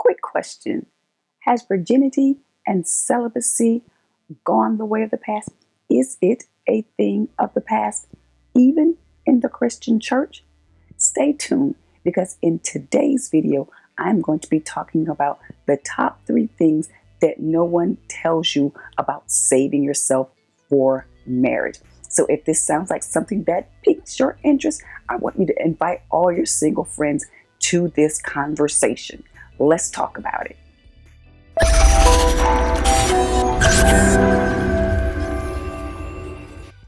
quick question. Has virginity and celibacy gone the way of the past? Is it a thing of the past, even in the Christian church? Stay tuned because in today's video, I'm going to be talking about the top 3 things that no one tells you about saving yourself for marriage. So if this sounds like something that piques your interest, I want you to invite all your single friends to this conversation. Let's talk about it.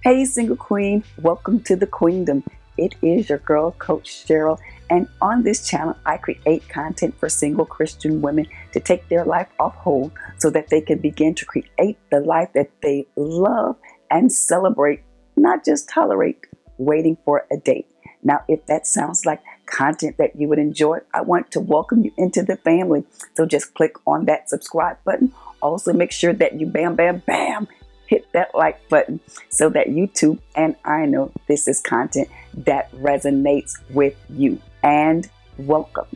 Hey, single queen, welcome to the queendom. It is your girl, Coach Cheryl, and on this channel, I create content for single Christian women to take their life off hold so that they can begin to create the life that they love and celebrate, not just tolerate, waiting for a date. Now, if that sounds like content that you would enjoy, I want to welcome you into the family. So just click on that subscribe button. Also, make sure that you bam, hit that like button so that YouTube and I know this is content that resonates with you. And welcome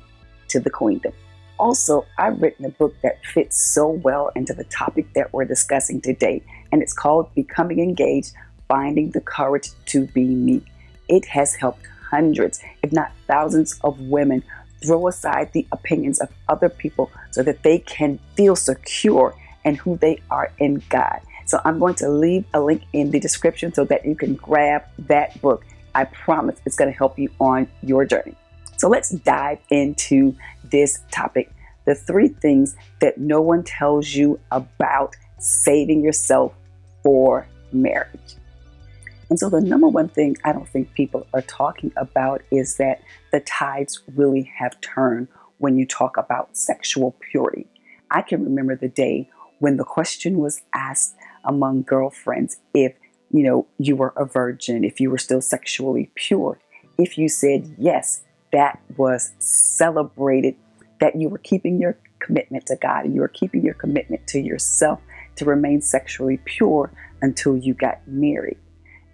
to the queendom. Also, I've written a book that fits so well into the topic that we're discussing today, and it's called Becoming Engaged, Finding the Courage to Be Me. It has helped hundreds, if not thousands of women throw aside the opinions of other people so that they can feel secure in who they are in God. So I'm going to leave a link in the description so that you can grab that book. I promise it's going to help you on your journey. So let's dive into this topic. The 3 things that no one tells you about saving yourself for marriage. And so the number one thing I don't think people are talking about is that the tides really have turned when you talk about sexual purity. I can remember the day when the question was asked among girlfriends if, you were a virgin, if you were still sexually pure. If you said yes, that was celebrated, that you were keeping your commitment to God and you were keeping your commitment to yourself to remain sexually pure until you got married.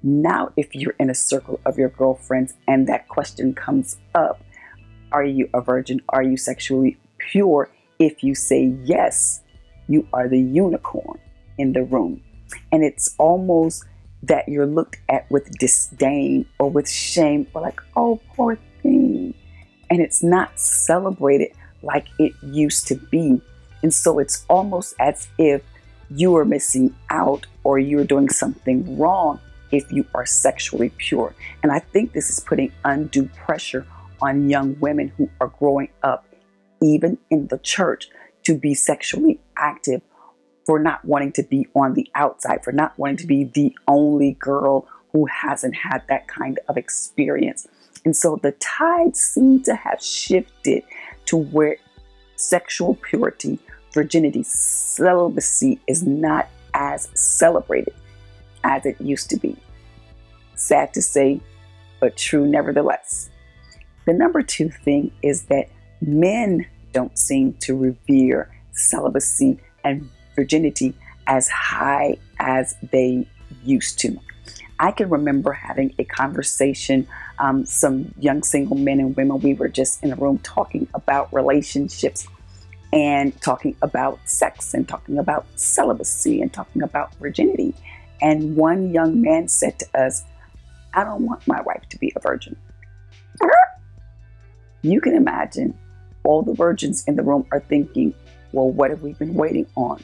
Now, if you're in a circle of your girlfriends and that question comes up, are you a virgin? Are you sexually pure? If you say yes, you are the unicorn in the room. And it's almost that you're looked at with disdain or with shame or like, oh, poor thing. And it's not celebrated like it used to be. And so it's almost as if you are missing out or you're doing something wrong if you are sexually pure. And I think this is putting undue pressure on young women who are growing up, even in the church, to be sexually active, for not wanting to be on the outside, for not wanting to be the only girl who hasn't had that kind of experience. And so the tides seem to have shifted to where sexual purity, virginity, celibacy is not as celebrated as it used to be. Sad to say, but true nevertheless. The number 2 thing is that men don't seem to revere celibacy and virginity as high as they used to. I can remember having a conversation, some young single men and women, we were just in a room talking about relationships and talking about sex and talking about celibacy and talking about virginity. And one young man said to us, I don't want my wife to be a virgin. You can imagine all the virgins in the room are thinking, well, what have we been waiting on?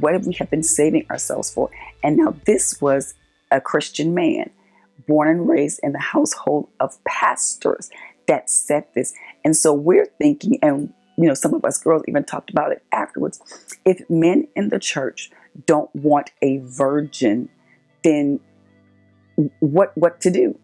What have we have been saving ourselves for? And now this was a Christian man, born and raised in the household of pastors, that said this. And so we're thinking, and some of us girls even talked about it afterwards, if men in the church don't want a virgin, then what to do?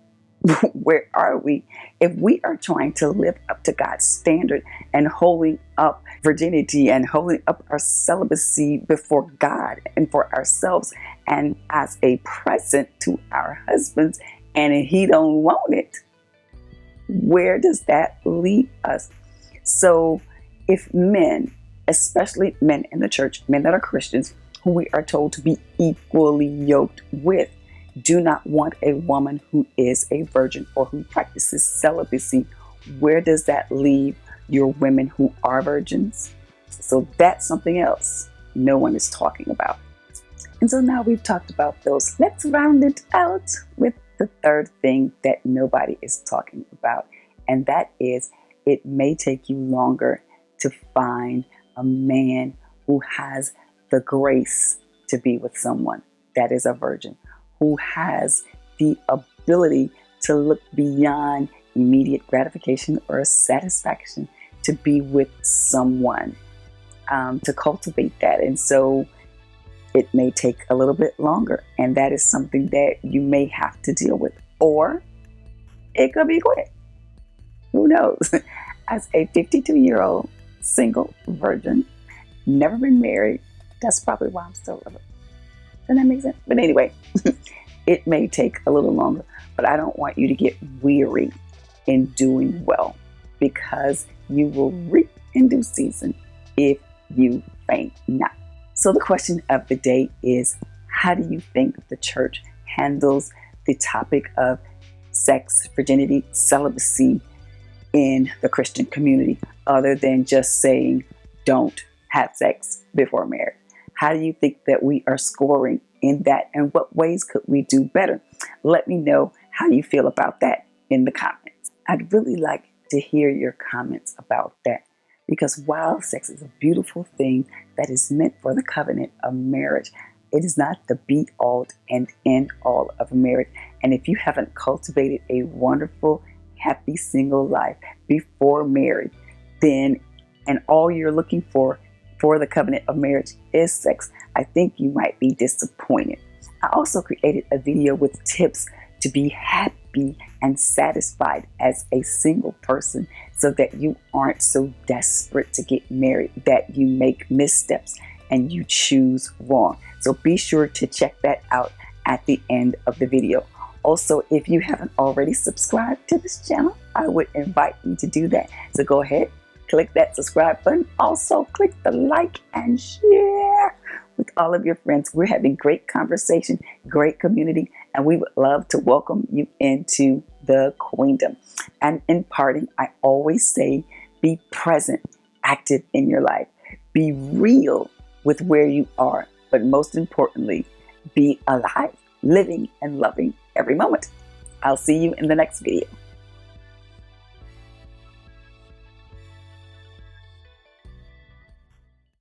Where are we? If we are trying to live up to God's standard and holding up virginity and holding up our celibacy before God and for ourselves and as a present to our husbands, and he don't want it, where does that leave us? So if men, especially men in the church, men that are Christians, who we are told to be equally yoked with, do not want a woman who is a virgin or who practices celibacy, where does that leave your women who are virgins? So that's something else no one is talking about. And so now we've talked about those. Let's round it out with the third thing that nobody is talking about. And that is, it may take you longer to find a man who has the grace to be with someone that is a virgin, who has the ability to look beyond immediate gratification or satisfaction to be with someone, to cultivate that. And so it may take a little bit longer, and that is something that you may have to deal with, or it could be quick. Who knows? As a 52-year-old single virgin, never been married, that's probably why I'm still living. Doesn't that make sense? But anyway, it may take a little longer, but I don't want you to get weary in doing well, because you will reap in due season if you faint not. So the question of the day is, how do you think the church handles the topic of sex, virginity, celibacy in the Christian community, other than just saying don't have sex before marriage? How do you think that we are scoring in that, and what ways could we do better? Let me know how you feel about that in the comments. I'd really like to hear your comments about that, because while sex is a beautiful thing that is meant for the covenant of marriage, it is not the be all and end all of marriage. And if you haven't cultivated a wonderful, happy single life before marriage, then, and all you're looking for the covenant of marriage is sex, I think you might be disappointed. I also created a video with tips to be happy and satisfied as a single person, so that you aren't so desperate to get married that you make missteps and you choose wrong. So be sure to check that out at the end of the video. Also, if you haven't already subscribed to this channel, I would invite you to do that. So go ahead, click that subscribe button. Also, click the like and share with all of your friends. We're having great conversation, great community, and we would love to welcome you into the queendom. And in parting, I always say, be present, active in your life. Be real with where you are, but most importantly, be alive, living and loving every moment. I'll see you in the next video.